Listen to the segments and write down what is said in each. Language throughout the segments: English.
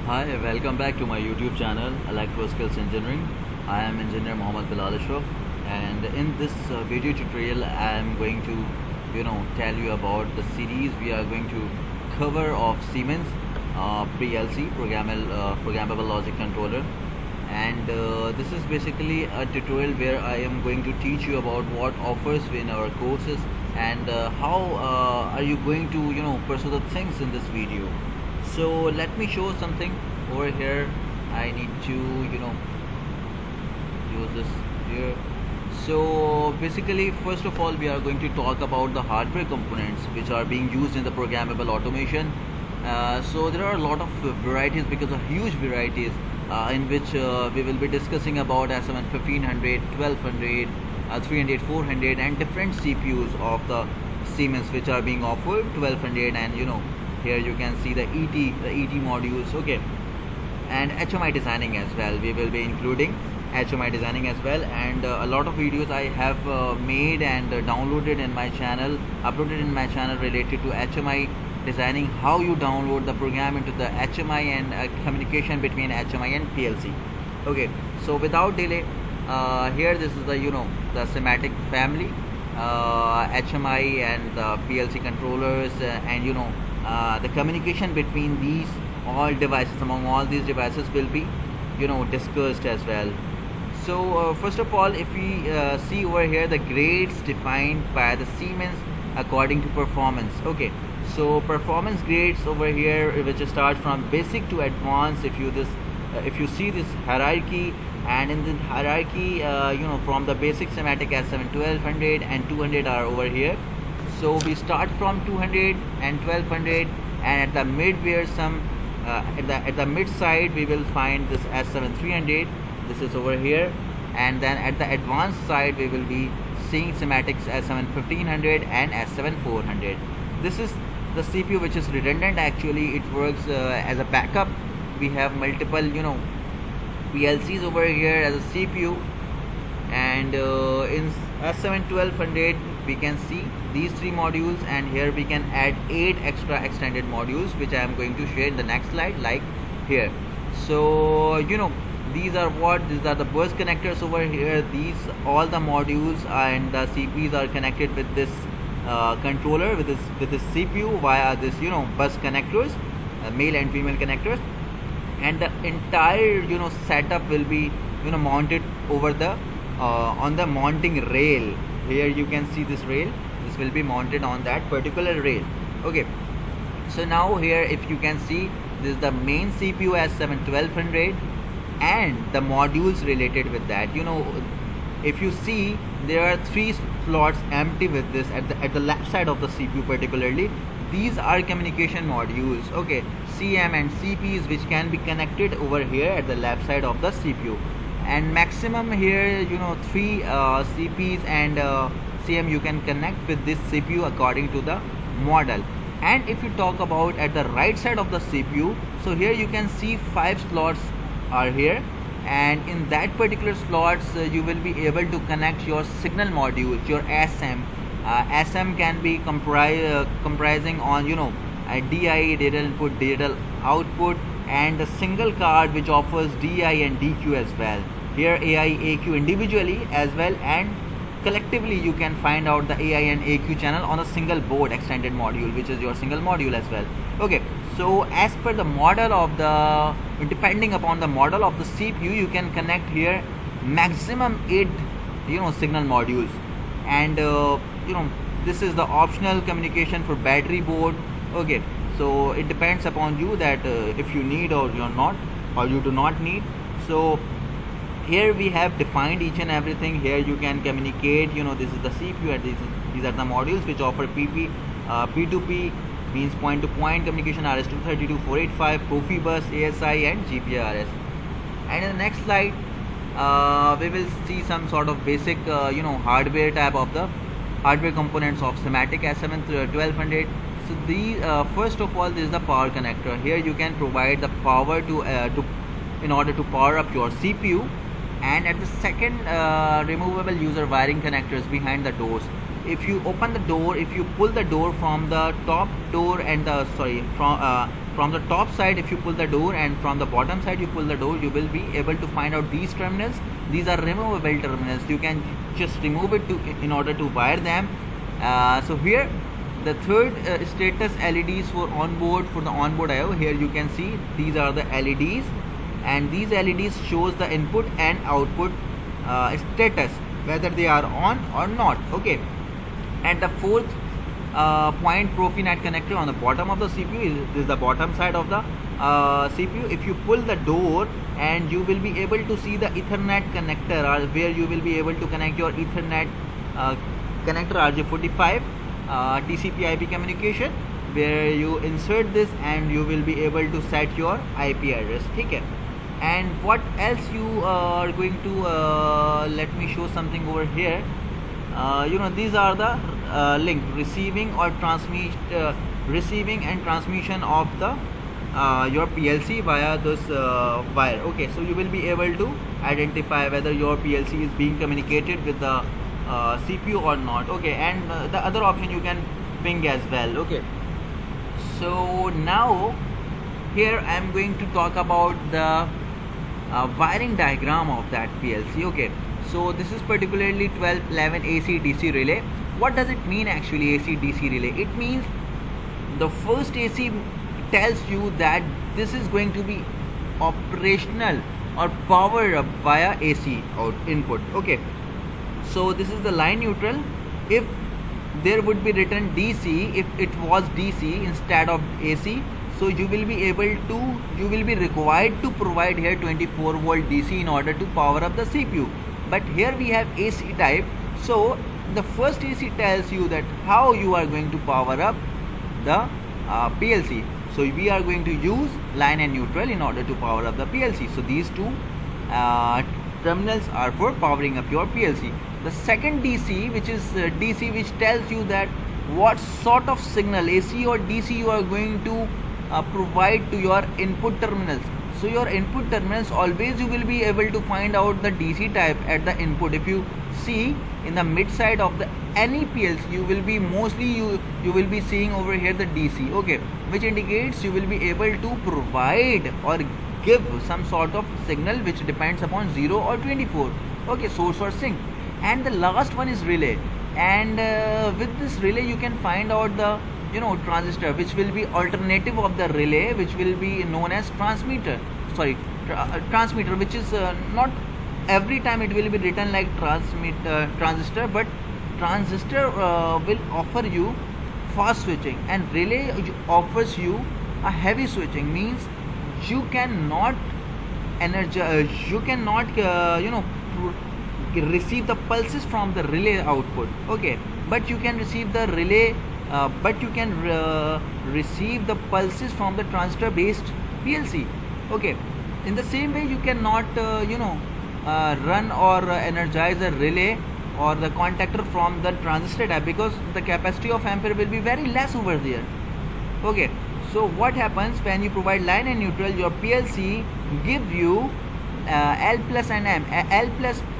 Hi, welcome back to my YouTube channel, Electro Skills Engineering. I am Engineer Mohammad Bilal Ashraf, and in this video tutorial, I am going to, tell you about the series we are going to cover of Siemens PLC, Programmable Logic Controller. And this is basically a tutorial where I am going to teach you about what offers in our courses and how are you going to, pursue the things in this video. So let me show something over here. I need to use this here. So basically, first of all, we are going to talk about the hardware components which are being used in the programmable automation. So there are a lot of varieties, because of huge varieties in which we will be discussing about S7 1500, 1200, 300, 400 and different CPUs of the Siemens which are being offered 1200, and here you can see the ET modules. Okay, and HMI designing as well. We will be including HMI designing as well, and a lot of videos I have made and downloaded in my channel, uploaded in my channel related to HMI designing, how you download the program into the HMI and communication between HMI and PLC. Okay, so without delay, here this is the schematic family, HMI and the PLC controllers, and the communication between these all devices, among all these devices, will be discussed as well. So first of all, if we see over here the grades defined by the Siemens according to performance. Okay, so performance grades over here, which start from basic to advanced. If you see this hierarchy, and in the hierarchy, from the basic schematic S7 1200 and 200 are over here. So we start from 200 and 1200, and at the mid where some at the mid side we will find this S7 300. This is over here, and then at the advanced side we will be seeing schematics S7 1500 and S7 400. This is the CPU which is redundant. Actually, it works as a backup. We have multiple PLCs over here as a CPU, and in S7 1200 we can see these three modules, and here we can add 8 extra extended modules, which I am going to share in the next slide, like here. So these are the bus connectors over here. These all the modules and the CPUs are connected with this controller, with this CPU via this bus connectors, male and female connectors, and the entire setup will be mounted over the on the mounting rail. Here you can see this rail. This will be mounted on that particular rail. Okay, so now here, if you can see, this is the main CPU S7 1200 and the modules related with that. If you see, there are 3 slots empty with this at the left side of the CPU particularly. These are communication modules, okay, CM and CPs, which can be connected over here at the left side of the CPU. And maximum here 3 CPs and CM you can connect with this CPU according to the model. And if you talk about at the right side of the CPU, so here you can see 5 slots are here, and in that particular slots you will be able to connect your signal modules, your SM. SM can be comprising on DI, data input, data output, and a single card which offers DI and DQ as well. Here AI, AQ individually as well, and collectively you can find out the AI and AQ channel on a single board extended module, which is your single module as well. Okay, so as per the model of the, depending upon the model of the CPU, you can connect here maximum 8 signal modules, and this is the optional communication for battery board. Okay, so it depends upon you that if you need or you're not, or you do not need. So here we have defined each and everything. Here you can communicate, this is the CPU, and these are the modules which offer PP, P2P means point to point communication, RS232, 485, Profibus, ASI and GPRS. And in the next slide we will see some sort of basic hardware type of the hardware components of schematic S7 1200. So the first of all, this is the power connector. Here you can provide the power to in order to power up your CPU, and at the second, removable user wiring connectors behind the doors. if you open the door, if you pull the door from the top door and the from the top side, if you pull the door, and from the bottom side you pull the door, you will be able to find out these terminals. These are removable terminals. You can just remove it in order to wire them. So here the third status LEDs for the onboard IO. Here you can see these are the LEDs, and these LEDs shows the input and output status, whether they are on or not. Okay, and the fourth point Profinet connector on the bottom of the CPU. This is the bottom side of the CPU. If you pull the door, and you will be able to see the Ethernet connector, or where you will be able to connect your Ethernet connector RJ45 TCP/IP communication, where you insert this and you will be able to set your IP address. Okay, and what else you are going to let me show something over here. These are the link receiving or receiving and transmission of the your PLC via this wire. Okay, so you will be able to identify whether your PLC is being communicated with the CPU or not. Okay, and the other option you can ping as well. Okay, so now here I am going to talk about the wiring diagram of that PLC. Okay, so this is particularly 1211 AC DC relay. What does it mean actually, AC DC relay? It means the first AC tells you that this is going to be operational or powered up via AC input. Okay, so this is the line neutral. If there would be written DC, if it was DC instead of AC, so you will be required to provide here 24 volt DC in order to power up the CPU. But here we have AC type, so the first AC tells you that how you are going to power up the PLC. So we are going to use line and neutral in order to power up the PLC. So these two terminals are for powering up your PLC. The second DC, which is DC, which tells you that what sort of signal, AC or DC, you are going to provide to your input terminals. So your input terminals, always you will be able to find out the DC type at the input. If you see in the mid side of the any PLC, you will be mostly you will be seeing over here the DC. Okay, which indicates you will be able to provide or give some sort of signal which depends upon 0 or 24. Okay, source or sink. And the last one is relay, and with this relay you can find out the transistor, which will be alternative of the relay, which will be known as transmitter, which is not every time it will be written like transistor, but transistor will offer you fast switching, and relay offers you a heavy switching. Means you cannot energize, you cannot receive the pulses from the relay output. Okay, but you can receive the relay receive the pulses from the transistor based PLC. Okay, in the same way you cannot run or energize a relay or the contactor from the transistor type, because the capacity of ampere will be very less over there. Okay, so what happens when you provide line and neutral, your PLC give you L plus and M. L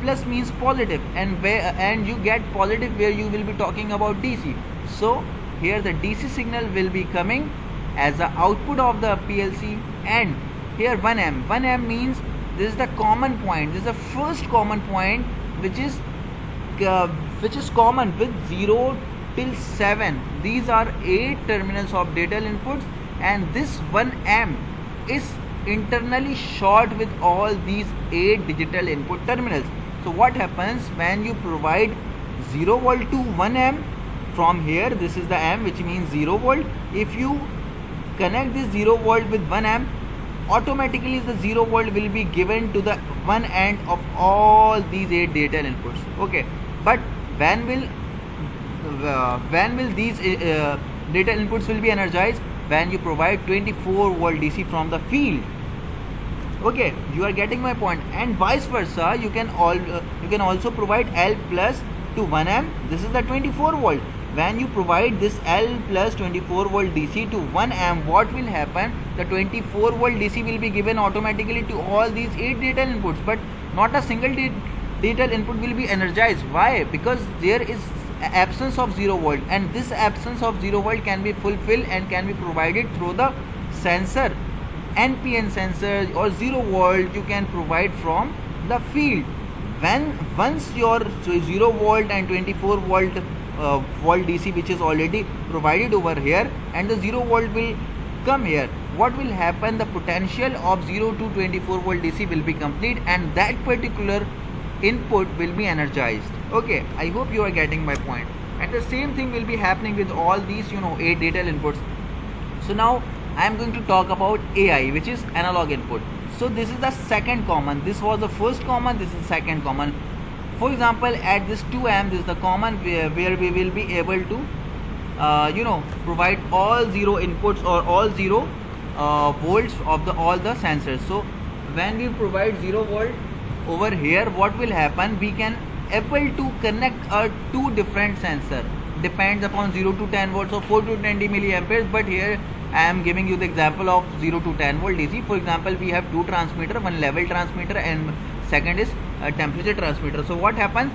plus means positive, and you get positive where you will be talking about DC. So here the DC signal will be coming as the output of the PLC, and here 1M. 1M means this is the common point. This is the first common point which is common with 0 till 7. These are 8 terminals of data inputs, and this 1M is internally short with all these 8 digital input terminals. So what happens when you provide 0 volt to 1M from here? This is the M, which means 0 volt. If you connect this 0 volt with 1M, automatically the 0 volt will be given to the one end of all these 8 data inputs. Okay, but when will these data inputs will be energized? When you provide 24 volt DC from the field. Okay, you are getting my point. And vice versa, you can also provide L plus to 1M. This is the 24 volt. When you provide this L plus 24 volt DC to 1M, what will happen? The 24 volt DC will be given automatically to all these 8 data inputs, but not a single data input will be energized. Why? Because there is absence of 0 volt, and this absence of 0 volt can be fulfilled and can be provided through the sensor, NPN sensor, or 0 volt you can provide from the field. When once your 0 volt and 24 volt volt DC which is already provided over here, and the 0 volt will come here, what will happen? The potential of 0 to 24 volt DC will be complete, and that particular input will be energized. Okay, I hope you are getting my point. And the same thing will be happening with all these 8 digital inputs. So now I am going to talk about AI, which is analog input. So this is the second common. This was the first common, this is the second common. For example, at this 2 amp, this is the common where we will be able to provide all 0 inputs or all 0 volts of all the sensors. So when we provide 0 volt over here, what will happen? We can able to connect our 2 different sensor, depends upon 0 to 10 volts or 4 to 20 milliamperes, but here I am giving you the example of 0 to 10 volt DC. For example, we have 2 transmitter, one level transmitter and second is a temperature transmitter. So what happens?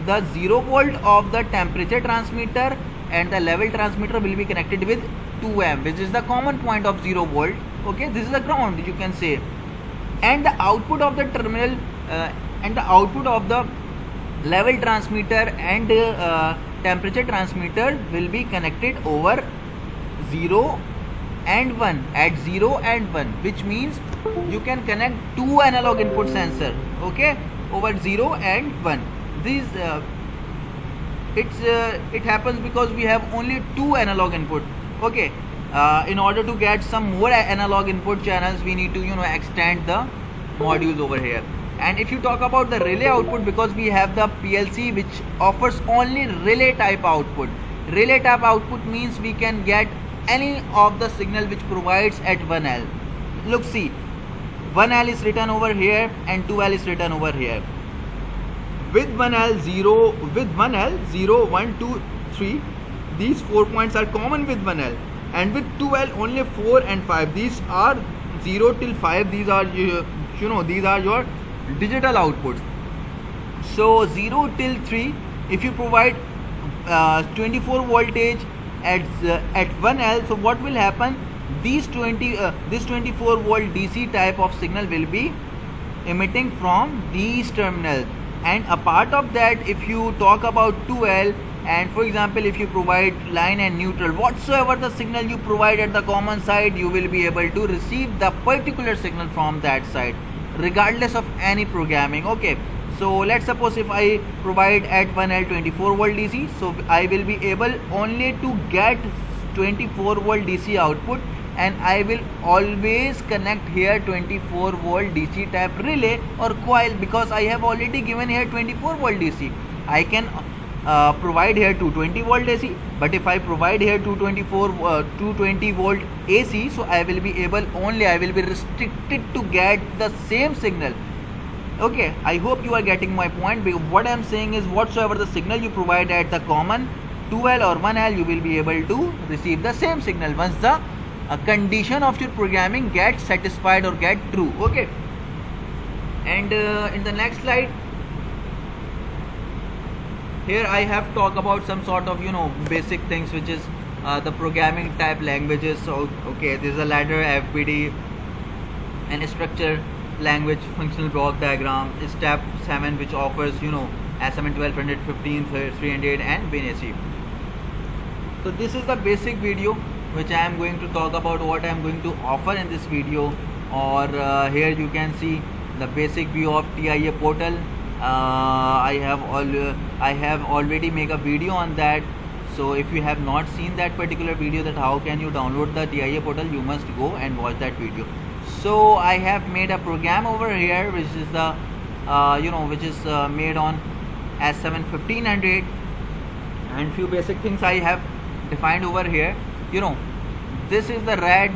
The 0 volt of the temperature transmitter and the level transmitter will be connected with 2 amp, which is the common point of 0 volt. Okay, this is the ground, you can say, and the output of the terminal and the output of the level transmitter and temperature transmitter will be connected over 0 and 1, at 0 and 1, which means you can connect 2 analog input sensor, okay, over 0 and 1. These it happens because we have only 2 analog input. Okay, in order to get some more analog input channels, we need to extend the modules over here. And if you talk about the relay output, because we have the PLC which offers only relay type output. Relay type output means we can get any of the signal which provides at 1L. Look, see, 1L is written over here and 2L is written over here. With 1L 0, with 1L 0, 1, 2, 3, these 4 points are common with 1L, and with 2L only 4 and 5. These are 0 till 5. These are these are your digital outputs. So 0 till 3, if you provide 24 voltage at 1L, so what will happen? This 24 volt DC type of signal will be emitting from these terminals. And a part of that, if you talk about 2L, and for example if you provide line and neutral, whatsoever the signal you provide at the common side, you will be able to receive the particular signal from that side regardless of any programming. Okay, so let's suppose if I provide at 1L 24 volt DC, so I will be able only to get 24 volt DC output, and I will always connect here 24 volt DC type relay or coil, because I have already given here 24 volt DC. I can provide here 220 volt AC, but if I provide here 220 volt AC, so I will be restricted to get the same signal. Okay, I hope you are getting my point. What I am saying is, whatsoever the signal you provide at the common 2L or 1L, you will be able to receive the same signal once the condition of your programming gets satisfied or get true. Okay, and in the next slide, here I have talked about some sort of basic things, which is the programming type languages. So okay, there is a ladder, FBD, and structure language, functional block diagram, step 7, which offers SMN 1200, 15, 300 and BNC. So this is the basic video which I am going to talk about, what I am going to offer in this video. Or here you can see the basic view of TIA portal. I have already made a video on that. So if you have not seen that particular video, that how can you download the TIA portal, you must go and watch that video. So I have made a program over here which is the made on S7 1500, and few basic things I have defined over here. This is the red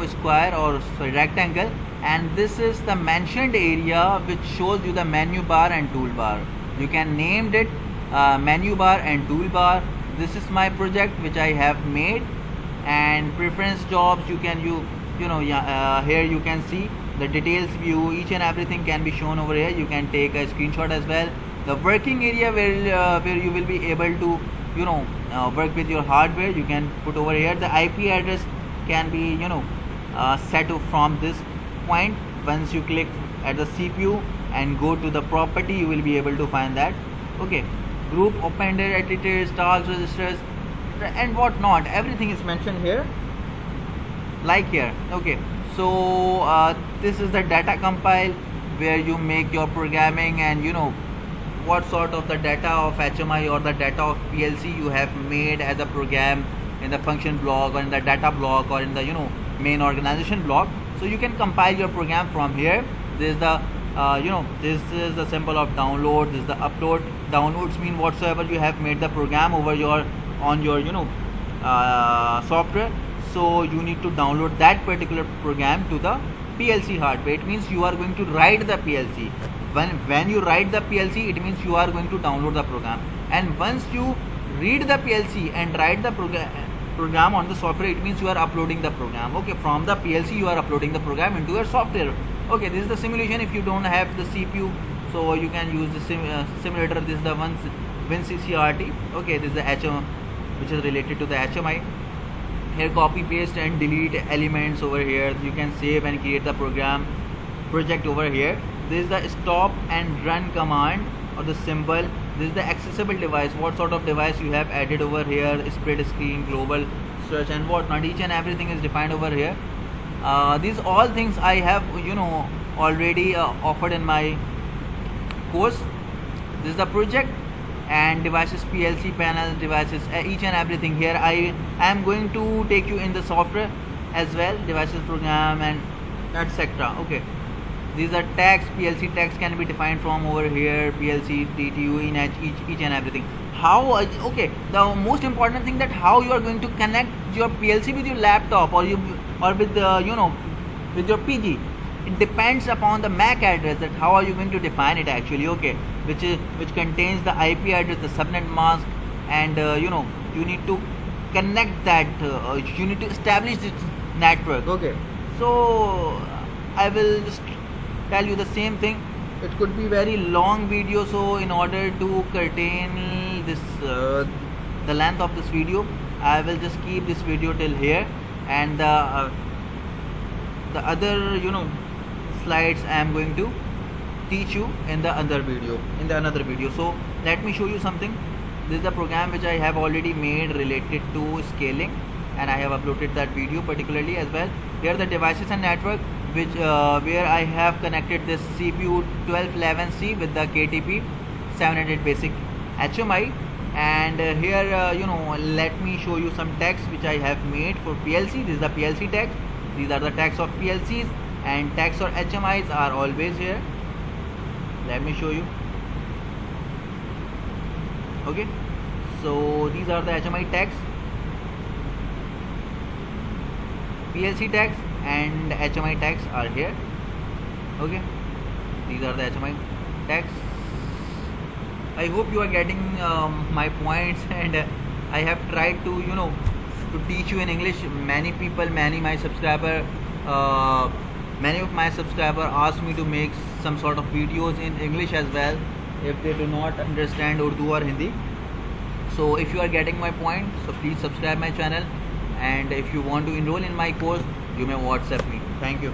square or rectangle, and this is the mentioned area which shows you the menu bar and toolbar. You can name it menu bar and toolbar. This is my project which I have made. And preference jobs, you can here you can see the details view, each and everything can be shown over here. You can take a screenshot as well. The working area where you will be able to work with your hardware, you can put over here. The IP address can be set from this point. Once you click at the CPU and go to the property, you will be able to find that. Okay, group, appended, editors, tasks, registers, and whatnot, everything is mentioned here, like here. Okay, so this is the data compile, where you make your programming and what sort of the data of HMI or the data of PLC you have made as a program in the function block or in the data block or in the main organization block. So you can compile your program from here. This is the this is the symbol of download. This is the upload. Downloads mean whatsoever you have made the program over your software. So you need to download that particular program to the PLC hardware. It means you are going to write the PLC. When you write the PLC, it means you are going to download the program. And once you read the PLC and write the program on the software, it means you are uploading the program. Okay, from the PLC you are uploading the program into your software. Okay, this is the simulation. If you don't have the CPU, so you can use the simulator. This is the WinCCRT. Okay, this is the HMI, which is related to the HMI. Here copy, paste and delete elements over here. You can save and create the project over here. This is the stop and run command or the symbol. This is the accessible device. What sort of device you have added over here, spread screen, global search and whatnot. Each and everything is defined over here. These all things I have already offered in my course. This is the project and devices, PLC panel devices, each and everything. Here I am going to take you in the software as well, devices, program and etc. Okay, these are tags. PLC tags can be defined from over here. PLC, TTU, in each and everything. How okay, the most important thing, that how you are going to connect your PLC with your laptop or with with your PG. It depends upon the MAC address, that how are you going to define it actually. Okay, which contains the IP address, the subnet mask, and you need to connect that. You need to establish this network. Okay, so I will just tell you the same thing. It could be very long video, so in order to curtain this the length of this video, I will just keep this video till here, and the other slides I am going to teach you in the another video. So let me show you something. This is the program which I have already made related to scaling, and I have uploaded that video particularly as well. Here are the devices and network, which where I have connected this CPU 1211C with the KTP 700 basic HMI. And here let me show you some tags which I have made for PLC. This is the PLC tags. These are the tags of PLCs, and tags for HMIs are always here. Let me show you. Okay, so these are the HMI tags, PLC tags and HMI tags are here. Okay, these are the HMI tags. I hope you are getting my points, and I have tried to to teach you in English. Many of my subscribers ask me to make some sort of videos in English as well, if they do not understand Urdu or Hindi. So if you are getting my point, so please subscribe my channel, and if you want to enroll in my course, you may WhatsApp me. Thank you.